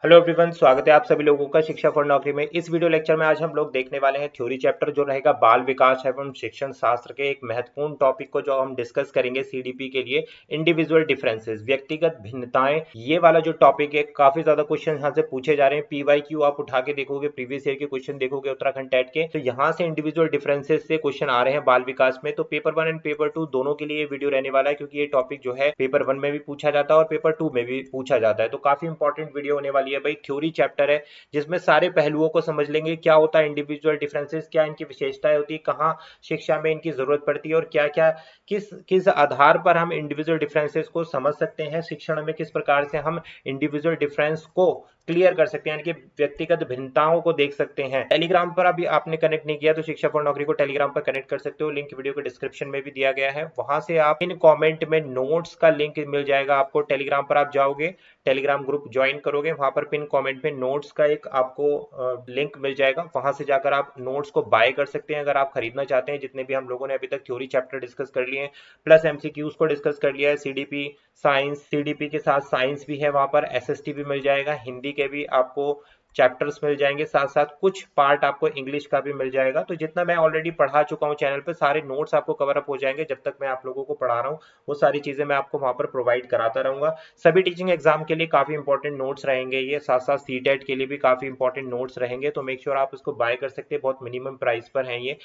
Hello everyone, स्वागत है आप सभी लोगों का शिक्षा फॉर नौकरी में। इस वीडियो लेक्चर में आज हम लोग देखने वाले हैं थ्योरी चैप्टर जो रहेगा बाल विकास एवं शिक्षण शास्त्र के एक महत्वपूर्ण टॉपिक को जो हम डिस्कस करेंगे सीडीपी के लिए, इंडिविजुअल डिफरेंसेस, व्यक्तिगत भिन्नताएं। ये वाला जो टॉपिक है काफी ज्यादा क्वेश्चन यहाँ से पूछे जा रहे हैं। पीवाईक्यू आप उठा के देखोगे, प्रीवियस ईयर के क्वेश्चन देखोगे उत्तराखंड टेट के, तो यहाँ से इंडिविजुअल डिफरेंसेस से क्वेश्चन आ रहे हैं बाल विकास में। तो पेपर 1 एंड पेपर 2 दोनों के लिए ये वीडियो रहने वाला है, क्योंकि ये टॉपिक जो है पेपर 1 में भी पूछा जाता है और पेपर 2 में भी पूछा जाता है। तो काफी इंपॉर्टेंट वीडियो होने वाली है भाई। थ्योरी चैप्टर है जिसमें सारे पहलुओं को समझ लेंगे, क्या होता है इंडिविजुअल डिफरेंसेस, क्या इनकी विशेषताएं होती है, कहाँ शिक्षा में इनकी जरूरत पड़ती है और क्या क्या किस किस आधार पर हम इंडिविजुअल डिफरेंसेस को समझ सकते हैं, शिक्षण में किस प्रकार से हम इंडिविजुअल डिफरेंस को क्लियर कर सकते हैं, यानी कि व्यक्तिगत भिन्नताओं को देख सकते हैं। टेलीग्राम पर अभी आपने कनेक्ट नहीं किया तो शिक्षा फॉर नौकरी को टेलीग्राम पर कनेक्ट कर सकते हो, लिंक वीडियो के डिस्क्रिप्शन में भी दिया गया है। वहां से आप इन कमेंट में नोट्स का लिंक मिल जाएगा आपको। टेलीग्राम पर आप जाओगे, टेलीग्राम ग्रुप ज्वाइन करोगे, वहां पर पिन कमेंट में नोट्स का एक आपको लिंक मिल जाएगा। वहां से जाकर आप नोट्स को बाय कर सकते हैं अगर आप खरीदना चाहते हैं। जितने भी हम लोगों ने अभी तक थ्योरी चैप्टर डिस्कस कर लिए हैं, प्लस एमसीक्यूज को डिस्कस कर लिया है, सीडीपी साइंस, सीडीपी के साथ साइंस भी है, वहां पर एसएसटी भी मिल जाएगा, हिंदी के भी आपको चैप्टर्स मिल जाएंगे, साथ साथ कुछ पार्ट आपको इंग्लिश का भी मिल जाएगा। तो जितना मैं ऑलरेडी पढ़ा चुका हूँ चैनल पे, सारे नोट्स आपको कवर अप हो जाएंगे। जब तक मैं आप लोगों को पढ़ा रहा हूँ वो सारी चीजें मैं आपको वहां पर प्रोवाइड कराता रहूंगा। सभी टीचिंग एग्जाम के लिए काफी इंपॉर्टेंट नोट्स रहेंगे ये, साथ साथ सीटेट के लिए भी काफी इंपॉर्टेंट नोट्स रहेंगे। तो मेक श्योर आप इसको बाय कर सकते हैं, बहुत मिनिमम प्राइस पर है ये,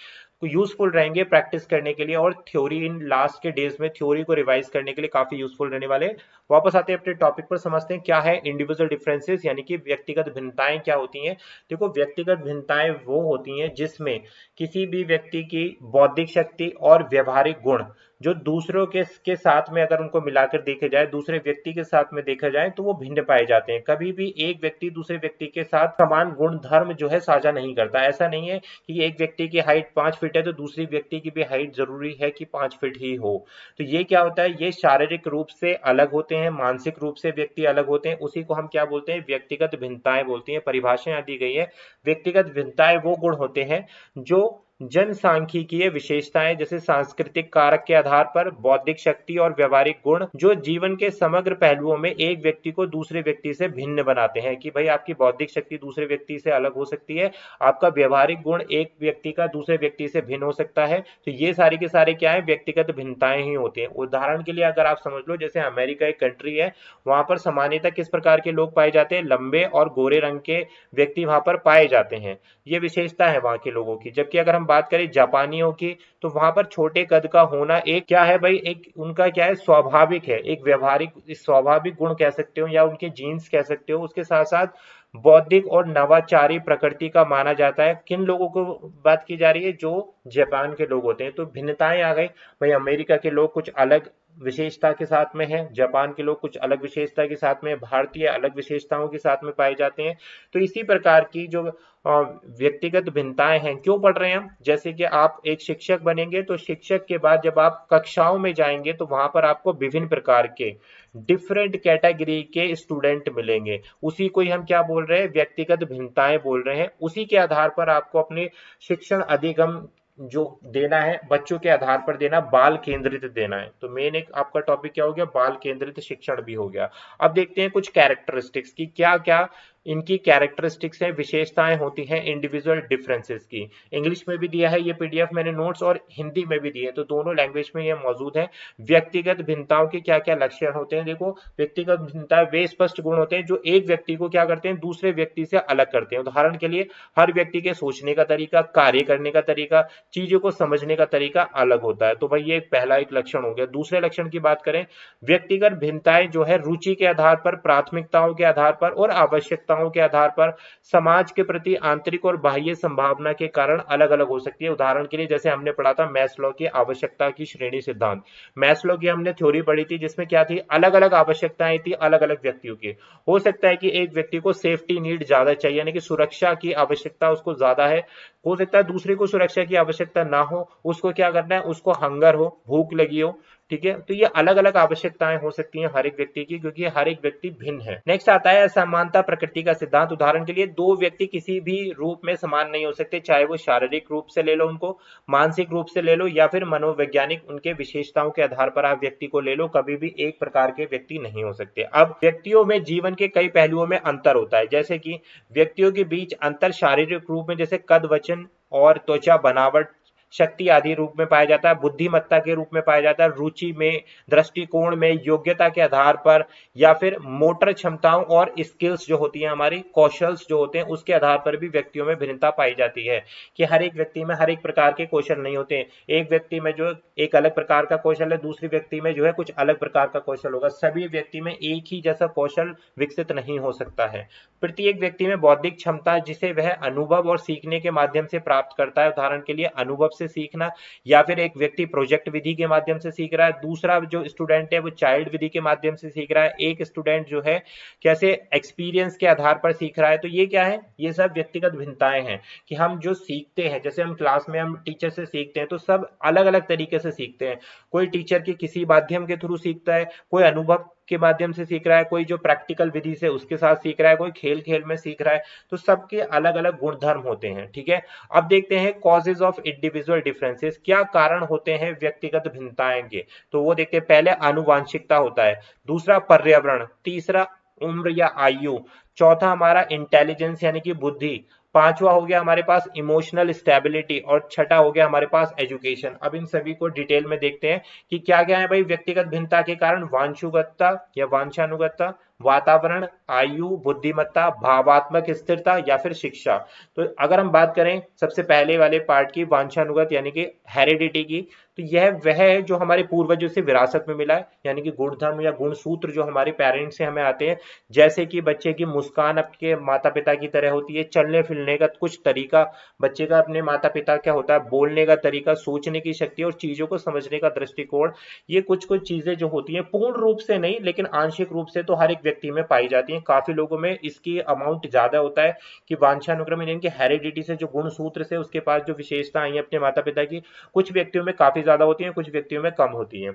यूजफुल रहेंगे प्रैक्टिस करने के लिए और थ्योरी इन लास्ट के डेज में थ्योरी को रिवाइज करने के लिए काफी यूजफुल रहने वाले। वापस आते हैं अपने टॉपिक पर, समझते हैं क्या है इंडिविजुअल डिफरेंसेस, यानी कि व्यक्तिगत भिन्नताएं क्या होती हैं। देखो, व्यक्तिगत भिन्नताएं वो होती हैं जिसमें किसी भी व्यक्ति की बौद्धिक शक्ति और व्यवहारिक गुण जो दूसरों के साथ में अगर उनको मिलाकर देखे जाए, दूसरे व्यक्ति के साथ में देखा जाए, तो वो भिन्न पाए जाते हैं। कभी भी एक व्यक्ति दूसरे व्यक्ति के साथ समान गुण धर्म जो है साझा नहीं करता। ऐसा नहीं है कि एक व्यक्ति की हाइट 5 फीट है तो दूसरी व्यक्ति की भी हाइट जरूरी है कि 5 फीट ही हो। तो ये क्या होता है, ये शारीरिक रूप से अलग होते हैं, मानसिक रूप से व्यक्ति अलग होते हैं, उसी को हम क्या बोलते हैं, व्यक्तिगत भिन्नताएं बोलती हैं। परिभाषा दी गई है, व्यक्तिगत भिन्नताएं वो गुण होते हैं जो जनसांख्यिकीय विशेषताएं जैसे सांस्कृतिक कारक के आधार पर, बौद्धिक शक्ति और व्यवहारिक गुण जो जीवन के समग्र पहलुओं में एक व्यक्ति को दूसरे व्यक्ति से भिन्न बनाते हैं। कि भाई आपकी बौद्धिक शक्ति दूसरे व्यक्ति से अलग हो सकती है, आपका व्यवहारिक गुण एक व्यक्ति का दूसरे व्यक्ति से भिन्न हो सकता है। तो ये सारी के सारे क्या है, व्यक्तिगत भिन्नताएं ही होती हैं। उदाहरण के लिए अगर आप समझ लो, जैसे अमेरिका एक कंट्री है, वहां पर सामान्यतः किस प्रकार के लोग पाए जाते हैं, लंबे और गोरे रंग के व्यक्ति वहां पर पाए जाते हैं। ये विशेषता है वहां के लोगों की। जबकि अगर हम बात करें जापानियों की, तो वहां पर छोटे कद का होना एक क्या है भाई, एक उनका क्या है, स्वाभाविक है, एक व्यवहारिक स्वाभाविक गुण कह सकते हो या उनके जीन्स कह सकते हो। उसके साथ साथ बौद्धिक और नवाचारी प्रकृति का माना जाता है। किन लोगों को बात की जा रही है, जो जापान के लोग होते हैं। तो भिन्नताएं आ गई भाई, अमेरिका के लोग कुछ अलग विशेषता के साथ में है, जापान के लोग कुछ अलग विशेषता के साथ में, भारतीय अलग विशेषताओं के साथ में पाए जाते हैं। तो इसी प्रकार की जो व्यक्तिगत भिन्नताएं हैं, क्यों पढ़ रहे हैं हम, जैसे कि आप एक शिक्षक बनेंगे तो शिक्षक के बाद जब आप कक्षाओं में जाएंगे तो वहां पर आपको विभिन्न प्रकार के डिफरेंट कैटेगरी के स्टूडेंट मिलेंगे। उसी को ही हम क्या बोल रहे हैं, व्यक्तिगत भिन्नताएं बोल रहे हैं। उसी के आधार पर आपको अपने शिक्षण अधिगम जो देना है, बच्चों के आधार पर देना, बाल केंद्रित देना है। तो मेन एक आपका टॉपिक क्या हो गया, बाल केंद्रित शिक्षण भी हो गया। अब देखते हैं कुछ कैरेक्टरिस्टिक्स की, क्या क्या इनकी कैरेक्टरिस्टिक्स है, विशेषताएं होती हैं इंडिविजुअल डिफरेंसेस की। इंग्लिश में भी दिया है ये पीडीएफ मैंने नोट्स, और हिंदी में भी दिए हैं, तो दोनों लैंग्वेज में ये मौजूद है। व्यक्तिगत भिन्नताओं के क्या क्या लक्षण होते हैं। देखो, व्यक्तिगत भिन्नता वे स्पष्ट गुण होते हैं जो एक व्यक्ति को क्या करते हैं, दूसरे व्यक्ति से अलग करते हैं। उदाहरण के लिए, हर व्यक्ति के सोचने का तरीका, कार्य करने का तरीका, चीजों को समझने का तरीका अलग होता है। तो भाई ये पहला एक लक्षण हो गया। दूसरे लक्षण की बात करें, व्यक्तिगत भिन्नताएं जो है रुचि के आधार पर, प्राथमिकताओं के आधार पर और आवश्यकताओं के आधार पर समाज के प्रति आंतरिक और बाह्य संभावना के कारण अलग अलग हो सकती है। उदाहरण के लिए, जैसे हमने पढ़ा था मैस्लो की आवश्यकता की श्रेणी सिद्धांत, मैस्लो की हमने थ्योरी पढ़ी थी जिसमें क्या थी, अलग अलग आवश्यकताएं थी अलग अलग व्यक्तियों की। हो सकता है कि एक व्यक्ति को सेफ्टी नीड ज्यादा चाहिए, यानी कि सुरक्षा की आवश्यकता उसको ज्यादा है। हो सकता है दूसरे को सुरक्षा की आवश्यकता ना हो, उसको क्या करना है, उसको हंगर हो, भूख लगी हो, ठीक है। तो ये अलग अलग आवश्यकताएं हो सकती हैं हर एक व्यक्ति की, क्योंकि हर एक व्यक्ति भिन्न है। नेक्स्ट आता है असमानता प्रकृति का सिद्धांत। उदाहरण के लिए दो व्यक्ति किसी भी रूप में समान नहीं हो सकते, चाहे वो शारीरिक रूप से ले लो उनको, मानसिक रूप से ले लो, या फिर मनोवैज्ञानिक उनके विशेषताओं के आधार पर आप व्यक्ति को ले लो, कभी भी एक प्रकार के व्यक्ति नहीं हो सकते। अब व्यक्तियों में जीवन के कई पहलुओं में अंतर होता है, जैसे कि व्यक्तियों के बीच अंतर शारीरिक रूप में, जैसे कद, वजन और त्वचा बनावट, शक्ति आदि रूप में पाया जाता है, बुद्धिमत्ता के रूप में पाया जाता है, रुचि में, दृष्टिकोण में, योग्यता के आधार पर, या फिर मोटर क्षमताओं और स्किल्स जो होती हैं, हमारी कौशल्स जो होते हैं, उसके आधार पर भी व्यक्तियों में भिन्नता पाई जाती है। कि हर एक व्यक्ति में हर एक प्रकार के कौशल नहीं होते। एक व्यक्ति में जो एक अलग प्रकार का कौशल है, दूसरी व्यक्ति में जो है कुछ अलग प्रकार का कौशल होगा। सभी व्यक्ति में एक ही जैसा कौशल विकसित नहीं हो सकता है। प्रत्येक व्यक्ति में बौद्धिक क्षमता जिसे वह अनुभव और सीखने के माध्यम से प्राप्त करता है, उदाहरण के लिए अनुभव से सीखना, या फिर एक व्यक्ति प्रोजेक्ट विधि के माध्यम से सीख रहा है, दूसरा जो स्टूडेंट है वो चाइल्ड विधि के माध्यम से सीख रहा है, एक स्टूडेंट जो है कैसे एक्सपीरियंस के आधार पर सीख रहा है। तो ये क्या है, ये सब व्यक्तिगत भिन्नताएं हैं कि हम जो सीखते हैं, जैसे हम क्लास में हम टीचर से सीखते हैं तो सब अलग अलग तरीके से सीखते हैं। कोई टीचर के किसी माध्यम के थ्रू सीखता है, कोई अनुभव के माध्यम से सीख रहा है, कोई जो प्रैक्टिकल विधि से उसके साथ सीख रहा है, कोई खेल खेल में सीख रहा है। तो सबके अलग अलग गुणधर्म होते हैं, ठीक है। अब देखते हैं कॉजेज ऑफ इंडिविजुअल डिफरेंसेस, क्या कारण होते हैं व्यक्तिगत भिन्नताएं के। तो वो देखते हैं, पहले आनुवांशिकता होता है, दूसरा पर्यावरण, तीसरा उम्र या आयु, चौथा हमारा इंटेलिजेंस यानी कि बुद्धि, पांचवा हो गया हमारे पास इमोशनल स्टेबिलिटी, और छठा हो गया हमारे पास एजुकेशन। अब इन सभी को डिटेल में देखते हैं कि क्या क्या है भाई व्यक्तिगत भिन्नता के कारण। वांछुगतता या वांछानुगतता, वातावरण, आयु, बुद्धिमत्ता, भावात्मक स्थिरता, या फिर शिक्षा। तो अगर हम बात करें सबसे पहले वाले पार्ट की, वांछानुगत यानी कि हेरिडिटी की, तो यह वह है जो हमारे पूर्वजों से विरासत में मिला है, यानी कि गुणधर्म या गुणसूत्र जो हमारे पेरेंट्स से हमें आते हैं। जैसे कि बच्चे की मुस्कान आपके माता पिता की तरह होती है, चलने फिरने का कुछ तरीका बच्चे का अपने माता पिता क्या होता है, बोलने का तरीका, सोचने की शक्ति और चीजों को समझने का दृष्टिकोण, ये कुछ कुछ चीजें जो होती हैं पूर्ण रूप से नहीं लेकिन आंशिक रूप से तो हर एक व्यक्ति में पाई जाती हैं। काफी लोगों में इसकी अमाउंट ज्यादा होता है कि वांछानुक्रम यानी कि हेरिडिटी से, जो गुणसूत्र से उसके पास जो विशेषता आई है अपने माता पिता की, कुछ व्यक्तियों में काफी ज्यादा होती है, कुछ व्यक्तियों में कम होती है।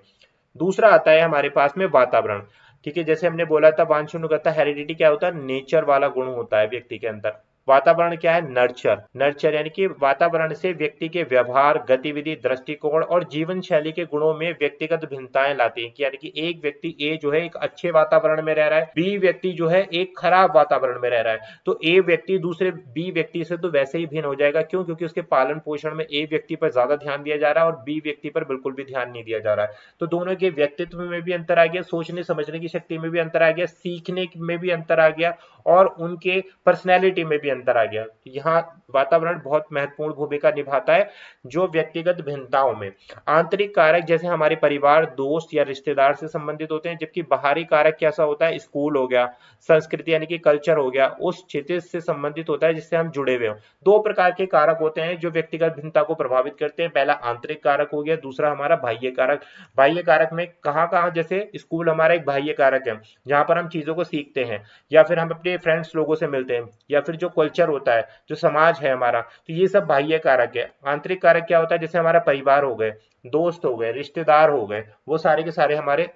दूसरा आता है हमारे पास में वातावरण, ठीक है। जैसे हमने बोला था वांछानुगतता, हेरिडिटी क्या होता है, नेचर वाला गुण होता है व्यक्ति के अंदर। वातावरण क्या है, नर्चर, नर्चर यानी कि वातावरण से व्यक्ति के व्यवहार, गतिविधि, दृष्टिकोण और जीवन शैली के गुणों में व्यक्तिगत भिन्नताएं लाती है। यानी कि एक व्यक्ति ए जो है एक अच्छे वातावरण में रह रहा है, बी व्यक्ति जो है एक खराब वातावरण में रह रहा है, तो ए व्यक्ति दूसरे बी व्यक्ति से तो वैसे ही भिन्न हो जाएगा। क्यों? क्योंकि उसके पालन पोषण में ए व्यक्ति पर ज्यादा ध्यान दिया जा रहा है और बी व्यक्ति पर बिल्कुल भी ध्यान नहीं दिया जा रहा है। तो दोनों के व्यक्तित्व में भी अंतर आ गया, सोचने समझने की शक्ति में भी अंतर आ गया, सीखने में भी अंतर आ गया, और उनके पर्सनैलिटी में भी अंतर आ गया। यहाँ वातावरण बहुत महत्वपूर्ण भूमिका निभाता है जो व्यक्तिगत भिन्नताओं में। आंतरिक कारक जैसे हमारे परिवार, दोस्त या रिश्तेदार से संबंधित होते हैं, जबकि बाहरी कारक कैसा होता है, स्कूल हो गया, संस्कृति यानी कि कल्चर हो गया, उस क्षेत्र से संबंधित होता है जिससे हम जुड़े हुए हो। दो प्रकार के कारक होते हैं जो व्यक्तिगत भिन्नता को प्रभावित करते हैं, पहला आंतरिक कारक हो गया, दूसरा हमारा बाह्य कारक। बाह्य कारक में कहाँ कहाँ, जैसे स्कूल हमारा एक बाह्य कारक है जहां पर हम चीजों को सीखते हैं, या फिर हम अपने फ्रेंड्स लोगों से मिलते हैं, या फिर जो कल्चर होता है, जो समाज है हमारा, तो ये सब बाह्य कारक है। आंतरिक कारक क्या होता है, जैसे हमारा परिवार हो गए, दोस्त हो गए, रिश्तेदार हो गए, वो सारे के सारे हमारे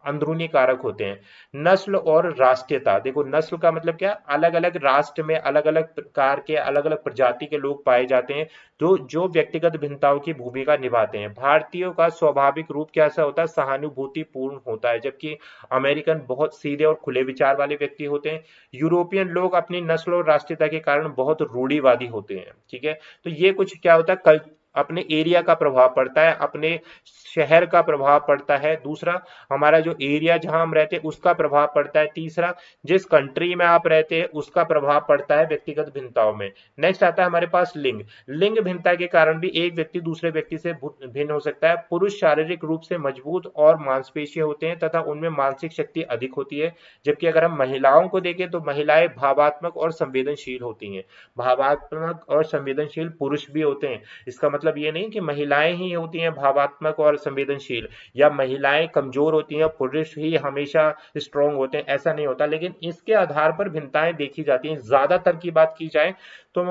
अंदरूनी कारक होते हैं। नस्ल और राष्ट्रीयता, देखो नस्ल का मतलब क्या, अलग अलग राष्ट्र में अलग अलग प्रकार के अलग अलग प्रजाति के लोग पाए जाते हैं तो जो व्यक्तिगत भिन्नताओं की भूमिका निभाते हैं। भारतीयों का स्वाभाविक रूप कैसा होता है, सहानुभूति पूर्ण होता है, जबकि अमेरिकन बहुत सीधे और खुले विचार वाले व्यक्ति होते हैं। यूरोपियन लोग अपनी नस्ल और राष्ट्रीयता के कारण बहुत रूढ़िवादी होते हैं, ठीक है। तो ये कुछ क्या होता है, अपने एरिया का प्रभाव पड़ता है, अपने शहर का प्रभाव पड़ता है, दूसरा हमारा जो एरिया जहां हम रहते हैं उसका प्रभाव पड़ता है, तीसरा जिस कंट्री में आप रहते हैं उसका प्रभाव पड़ता है व्यक्तिगत भिन्नताओं में। नेक्स्ट आता है हमारे पास लिंग। लिंग भिन्नता के कारण भी एक व्यक्ति दूसरे व्यक्ति से भिन्न हो सकता है। पुरुष शारीरिक रूप से मजबूत और मांसपेशियां होते हैं तथा उनमें मानसिक शक्ति अधिक होती है, जबकि अगर हम महिलाओं को देखें तो महिलाएं भावात्मक और संवेदनशील होती हैं। भावात्मक और संवेदनशील पुरुष भी होते हैं, इसका मतलब ये नहीं कि महिलाएं ही होती हैं भावात्मक और संवेदनशील, या महिलाएं कमजोर होती हैं पुरुष ही हमेशा स्ट्रांग होते हैं, ऐसा नहीं होता। लेकिन इसके आधार पर भिन्नताएं देखी जाती हैं। ज्यादातर की बात की जाए तो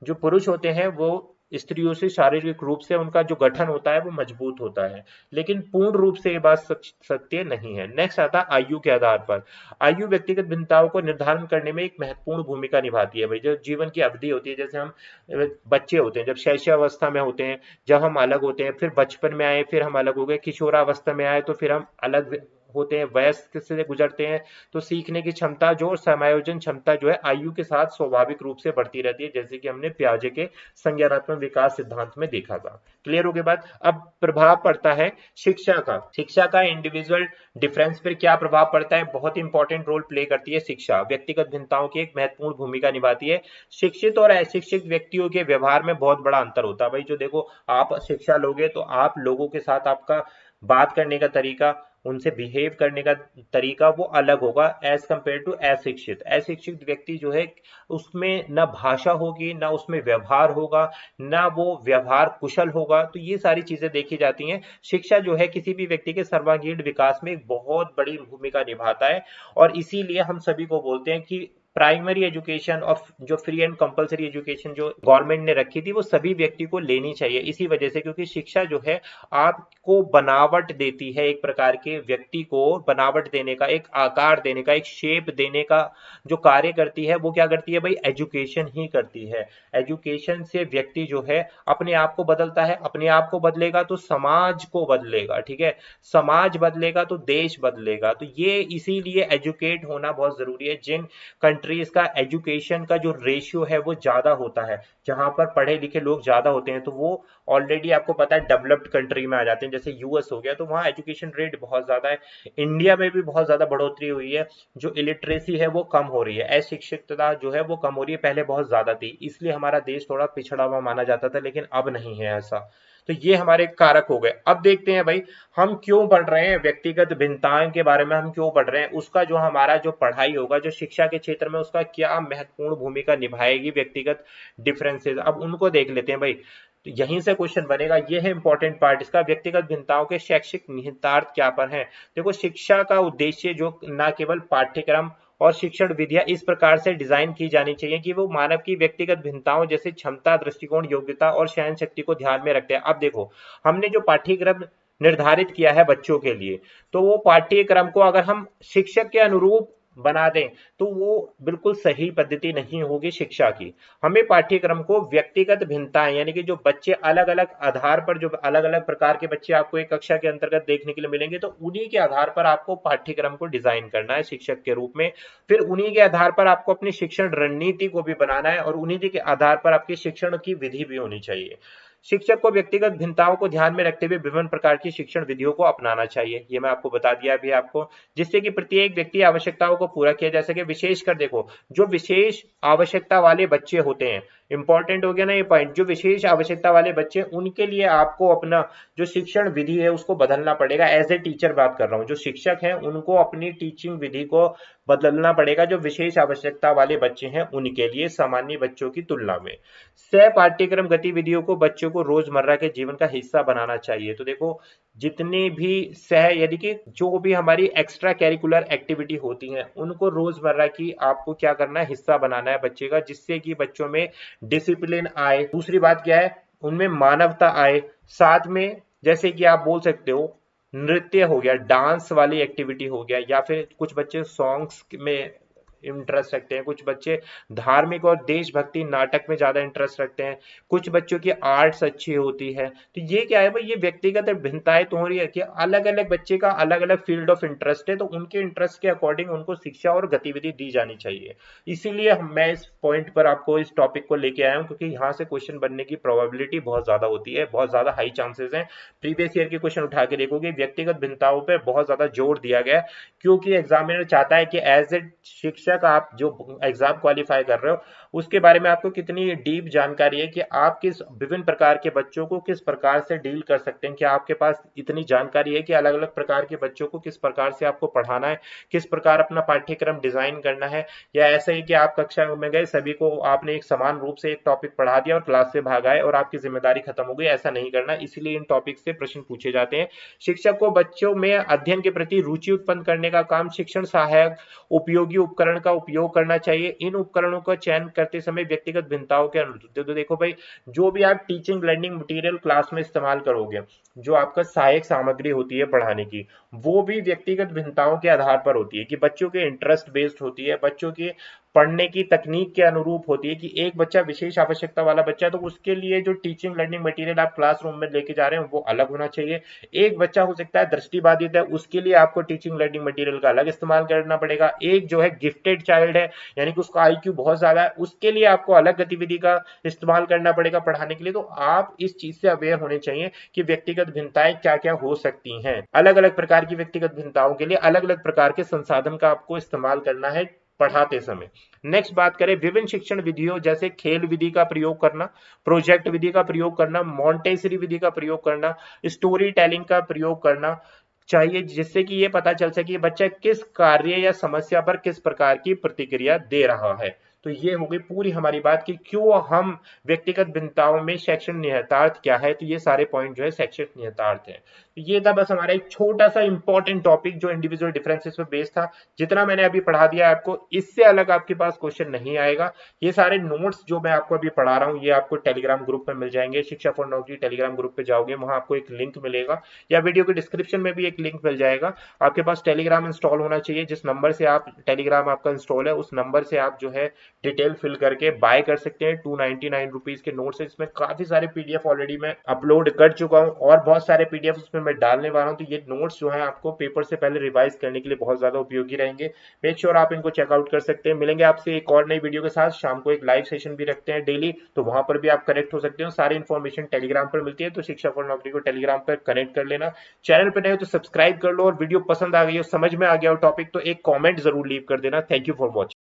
जो पुरुष होते हैं वो स्त्रियों से शारीरिक रूप से उनका जो गठन होता है वो मजबूत होता है, लेकिन पूर्ण रूप से ये बात सत्य नहीं है। नेक्स्ट आता है आयु के आधार पर। आयु व्यक्तिगत भिन्नताओं को निर्धारण करने में एक महत्वपूर्ण भूमिका निभाती है भाई। जो जीवन की अवधि होती है, जैसे हम बच्चे होते हैं, जब शैशवावस्था में होते हैं, जब हम अलग होते हैं, फिर बचपन में आए फिर हम अलग हो गए, किशोरावस्था में आए तो फिर हम अलग होते हैं, वयस्क से गुजरते हैं, तो सीखने की क्षमता जो और समायोजन क्षमता जो है आयु के साथ स्वाभाविक रूप से बढ़ती रहती है, जैसे कि हमने पियाजे के संज्ञानात्मक विकास सिद्धांत में देखा था। क्लियर हो गया बात। अब प्रभाव पड़ता है शिक्षा का। शिक्षा का इंडिविजुअल डिफरेंस पर क्या प्रभाव पड़ता है? बहुत इंपॉर्टेंट रोल प्ले करती है शिक्षा, व्यक्तिगत भिन्नताओं की एक महत्वपूर्ण भूमिका निभाती है। शिक्षित और अशिक्षित व्यक्तियों के व्यवहार में बहुत बड़ा अंतर होता है भाई। जो देखो, आप शिक्षा लोगे तो आप लोगों के साथ आपका बात करने का तरीका, उनसे बिहेव करने का तरीका वो अलग होगा एज कंपेयर टू अशिक्षित। अशिक्षित व्यक्ति जो है उसमें ना भाषा होगी, ना उसमें व्यवहार होगा, ना वो व्यवहार कुशल होगा। तो ये सारी चीजें देखी जाती हैं। शिक्षा जो है किसी भी व्यक्ति के सर्वांगीण विकास में एक बहुत बड़ी भूमिका निभाता है, और इसीलिए हम सभी को बोलते हैं कि प्राइमरी एजुकेशन और जो फ्री एंड कंपलसरी एजुकेशन जो गवर्नमेंट ने रखी थी वो सभी व्यक्ति को लेनी चाहिए, इसी वजह से, क्योंकि शिक्षा जो है आपको बनावट देती है, एक प्रकार के व्यक्ति को बनावट देने का, एक आकार देने का, एक शेप देने का जो कार्य करती है वो क्या करती है भाई? एजुकेशन ही करती है। एजुकेशन से व्यक्ति जो है अपने आप को बदलता है, अपने आप को बदलेगा तो समाज को बदलेगा, ठीक है, समाज बदलेगा तो देश बदलेगा। तो ये इसीलिए एजुकेट होना बहुत जरूरी है। जिन कंट्रीज का एजुकेशन का जो रेशियो है वो ज्यादा होता है, जहां पर पढ़े लिखे लोग ज्यादा होते हैं, तो वो ऑलरेडी आपको पता है डेवलप्ड कंट्री में आ जाते हैं, जैसे यूएस हो गया, तो वहाँ एजुकेशन रेट बहुत ज्यादा है। इंडिया में भी बहुत ज्यादा बढ़ोतरी हुई है, जो इलिटरेसी है वो कम हो रही है, अशिक्षितता जो है वो कम हो रही है, पहले बहुत ज्यादा थी, इसलिए हमारा देश थोड़ा पिछड़ा हुआ माना जाता था, लेकिन अब नहीं है ऐसा। तो ये हमारे कारक हो गए। अब देखते हैं भाई हम क्यों पढ़ रहे हैं, व्यक्तिगत भिन्नताओं के बारे में हम क्यों पढ़ रहे हैं, उसका जो हमारा जो पढ़ाई होगा जो शिक्षा के क्षेत्र में उसका क्या महत्वपूर्ण भूमिका निभाएगी व्यक्तिगत डिफरेंसेस, अब उनको देख लेते हैं भाई। तो यहीं से क्वेश्चन बनेगा, ये है इंपॉर्टेंट पार्ट इसका, व्यक्तिगत भिन्नताओं के शैक्षिक निहितार्थ क्या पर है। देखो, शिक्षा का उद्देश्य जो न केवल पाठ्यक्रम और शिक्षण विधियां इस प्रकार से डिजाइन की जानी चाहिए कि वो मानव की व्यक्तिगत भिन्नताओं जैसे क्षमता, दृष्टिकोण, योग्यता और सहन शक्ति को ध्यान में रखते हैं। अब देखो, हमने जो पाठ्यक्रम निर्धारित किया है बच्चों के लिए, तो वो पाठ्यक्रम को अगर हम शिक्षक के अनुरूप बना दें तो वो बिल्कुल सही पद्धति नहीं होगी शिक्षा की। हमें पाठ्यक्रम को व्यक्तिगत भिन्नताएं, यानी कि जो बच्चे अलग अलग आधार पर, जो अलग अलग प्रकार के बच्चे आपको एक कक्षा के अंतर्गत देखने के लिए मिलेंगे, तो उन्हीं के आधार पर आपको पाठ्यक्रम को डिजाइन करना है शिक्षक के रूप में। फिर उन्हीं के आधार पर आपको अपनी शिक्षण रणनीति को भी बनाना है, और उन्हीं के आधार पर आपकी शिक्षण की विधि भी होनी चाहिए। शिक्षक को व्यक्तिगत भिन्नताओं को ध्यान में रखते हुए विभिन्न प्रकार की शिक्षण विधियों को अपनाना चाहिए, ये मैं आपको बता दिया अभी आपको, जिससे कि प्रत्येक व्यक्ति आवश्यकताओं को पूरा किया जा सके। विशेषकर देखो, जो विशेष आवश्यकता वाले बच्चे होते हैं, इंपॉर्टेंट हो गया ना ये पॉइंट, जो विशेष आवश्यकता वाले बच्चे, उनके लिए आपको अपना जो शिक्षण विधि है उसको बदलना पड़ेगा। एज ए टीचर बात कर रहा हूँ, जो शिक्षक हैं उनको अपनी टीचिंग विधि को बदलना पड़ेगा, जो विशेष आवश्यकता वाले बच्चे हैं उनके लिए सामान्य बच्चों की तुलना में। सह पाठ्यक्रम गतिविधियों को बच्चों को रोजमर्रा के जीवन का हिस्सा बनाना चाहिए। तो देखो, जितने भी सह, यानी कि जो भी हमारी एक्स्ट्रा कैरिकुलर एक्टिविटी होती हैं उनको रोजमर्रा की आपको क्या करना है, हिस्सा बनाना है बच्चे का, जिससे कि बच्चों में डिसिप्लिन आए। दूसरी बात क्या है, उनमें मानवता आए। साथ में जैसे कि आप बोल सकते हो नृत्य हो गया, डांस वाली एक्टिविटी हो गया, या फिर कुछ बच्चे सॉन्ग्स में इंटरेस्ट रखते हैं, कुछ बच्चे धार्मिक और देशभक्ति नाटक में ज्यादा इंटरेस्ट रखते हैं, कुछ बच्चों की आर्ट्स अच्छी होती है। तो ये क्या है भाई, ये व्यक्तिगत भिन्नताएं तो हो रही है कि अलग अलग बच्चे का अलग अलग फील्ड ऑफ इंटरेस्ट है, तो उनके इंटरेस्ट के अकॉर्डिंग उनको शिक्षा और गतिविधि दी जानी चाहिए। इसीलिए मैं इस पॉइंट पर आपको इस टॉपिक को लेके आया हूँ, क्योंकि यहाँ से क्वेश्चन बनने की प्रोबेबिलिटी बहुत ज्यादा होती है, बहुत ज्यादा हाई चांसेस है। प्रीवियस ईयर के क्वेश्चन उठा के देखोगे, व्यक्तिगत भिन्नताओं पर बहुत ज्यादा जोर दिया गया, क्योंकि एग्जामिनर चाहता है कि एज ए शिक्षक आप जो एग्जाम क्वालिफाई कर रहे हो उसके बारे में आपको कितनी डीप जानकारी है, कि आप किस विभिन्न प्रकार के बच्चों को किस प्रकार से डील कर सकते हैं, कि आपके पास इतनी जानकारी है कि अलग अलग प्रकार के बच्चों को किस प्रकार से आपको पढ़ाना है, किस प्रकार अपना पाठ्यक्रम डिजाइन करना है। या ऐसा ही कि आप कक्षा में गए, सभी को आपने एक समान रूप से एक टॉपिक पढ़ा दिया और क्लास से भाग आए और आपकी जिम्मेदारी खत्म हो गई, ऐसा नहीं करना। इसलिए इन टॉपिक से प्रश्न पूछे जाते हैं। शिक्षक को बच्चों में अध्ययन के प्रति रुचि उत्पन्न करने का काम शिक्षण सहायक उपयोगी उपकरण का उपयोग करना चाहिए। इन उपकरणों का चयन करते समय व्यक्तिगत भिन्नताओं के अनुरूप, तो देखो भाई, जो भी आप टीचिंग लर्निंग मटेरियल क्लास में इस्तेमाल करोगे, जो आपका सहायक सामग्री होती है पढ़ाने की, वो भी व्यक्तिगत भिन्नताओं के आधार पर होती है कि बच्चों के इंटरेस्ट बेस्ड होती है, बच्चों के पढ़ने की तकनीक के अनुरूप होती है। कि एक बच्चा विशेष आवश्यकता वाला बच्चा है तो उसके लिए जो टीचिंग लर्निंग मटेरियल आप क्लासरूम में लेके जा रहे हैं वो अलग होना चाहिए। एक बच्चा हो सकता है दृष्टिबाधित है, उसके लिए आपको टीचिंग लर्निंग मटेरियल का अलग इस्तेमाल करना पड़ेगा। एक जो है गिफ्टेड चाइल्ड है, यानी कि उसका आईक्यू बहुत ज्यादा है, उसके लिए आपको अलग गतिविधि का इस्तेमाल करना पड़ेगा पढ़ाने के लिए। तो आप इस चीज से अवेयर होने चाहिए कि व्यक्तिगत भिन्नताएं क्या क्या हो सकती हैं। अलग अलग प्रकार की व्यक्तिगत भिन्नताओं के लिए अलग अलग प्रकार के संसाधन का आपको इस्तेमाल करना है पढ़ाते समय। नेक्स्ट बात करें विभिन्न शिक्षण विधियों जैसे खेल विधि का प्रयोग करना, प्रोजेक्ट विधि का प्रयोग करना, मॉन्टेसरी विधि का प्रयोग करना, स्टोरी टेलिंग का प्रयोग करना चाहिए, जिससे कि ये पता चल सके बच्चा किस कार्य या समस्या पर किस प्रकार की प्रतिक्रिया दे रहा है। तो ये हो गई पूरी हमारी बात कि क्यों हम व्यक्तिगत भिन्नताओं में शैक्षणिक निहितार्थ क्या है। तो ये सारे पॉइंट जो है शैक्षणिक निहितार्थ है। तो ये था बस हमारा एक छोटा सा इंपॉर्टेंट टॉपिक जो इंडिविजुअल डिफरेंसेस पे बेस्ड था। जितना मैंने अभी पढ़ा दिया आपको, इससे अलग आपके पास क्वेश्चन नहीं आएगा। ये सारे नोट्स जो मैं आपको अभी पढ़ा रहा हूँ ये आपको टेलीग्राम ग्रुप में मिल जाएंगे। शिक्षा फॉर नौकरी टेलीग्राम ग्रुप पे जाओगे, वहां आपको एक लिंक मिलेगा, या वीडियो के डिस्क्रिप्शन में भी एक लिंक मिल जाएगा। आपके पास टेलीग्राम इंस्टॉल होना चाहिए। जिस नंबर से आप टेलीग्राम आपका इंस्टॉल है उस नंबर से आप जो है डिटेल फिल करके बाय कर सकते हैं। 299 रुपीज के नोट्स है, इसमें काफी सारे पीडीएफ ऑलरेडी मैं अपलोड कर चुका हूँ और बहुत सारे पीडीएफ उसमें मैं डालने वाला हूँ। तो ये नोट्स जो है आपको पेपर से पहले रिवाइज करने के लिए बहुत ज्यादा उपयोगी रहेंगे। मेक श्योर आप इनको चेकआउट कर सकते हैं। मिलेंगे आपसे एक और नई वीडियो के साथ। शाम को एक लाइव सेशन भी रखते हैं डेली, तो वहां पर भी आप कनेक्ट हो सकते हो। सारी इन्फॉर्मेशन टेलीग्राम पर मिलती है, तो शिक्षा फॉर नौकरी को टेलीग्राम पर कनेक्ट कर लेना। चैनल पर नए तो सब्सक्राइब कर लो, और वीडियो पसंद आ गई हो, समझ में आ गया हो टॉपिक, तो एक कॉमेंट जरूर लीव कर देना। Thank you for watching.